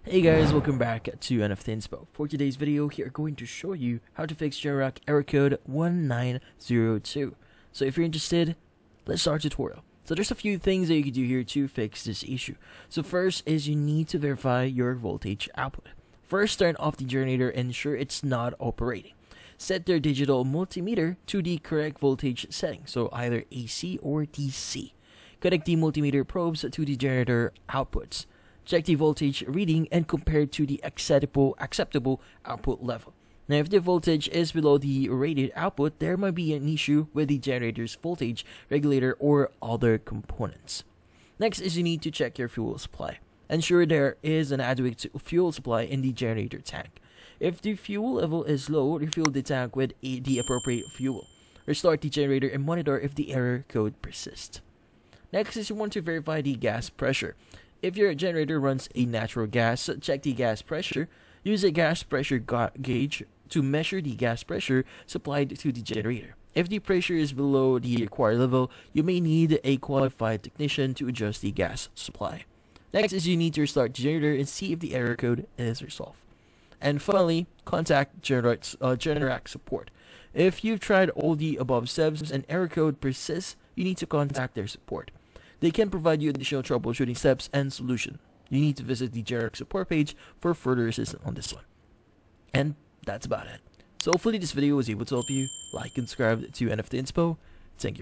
Hey guys, welcome back to NFT Inspo. For today's video, we are going to show you how to fix Generac error code 1902. So if you're interested, let's start the tutorial. So there's a few things that you can do here to fix this issue. So first is you need to verify your voltage output. First, turn off the generator and ensure it's not operating. Set their digital multimeter to the correct voltage setting, so either AC or DC. Connect the multimeter probes to the generator outputs. Check the voltage reading and compare it to the acceptable output level. Now, if the voltage is below the rated output, there might be an issue with the generator's voltage regulator or other components. Next is you need to check your fuel supply. Ensure there is an adequate fuel supply in the generator tank. If the fuel level is low, refill the tank with the appropriate fuel. Restart the generator and monitor if the error code persists. Next is you want to verify the gas pressure. If your generator runs a natural gas, check the gas pressure. Use a gas pressure gauge to measure the gas pressure supplied to the generator. If the pressure is below the required level, you may need a qualified technician to adjust the gas supply. Next is you need to restart the generator and see if the error code is resolved. And finally, contact Generac support. If you've tried all the above steps and error code persists, you need to contact their support. They can provide you additional troubleshooting steps and solution. You need to visit the Generac support page for further assistance on this one. And that's about it. So hopefully this video was able to help you. Like and subscribe to NFT Inspo,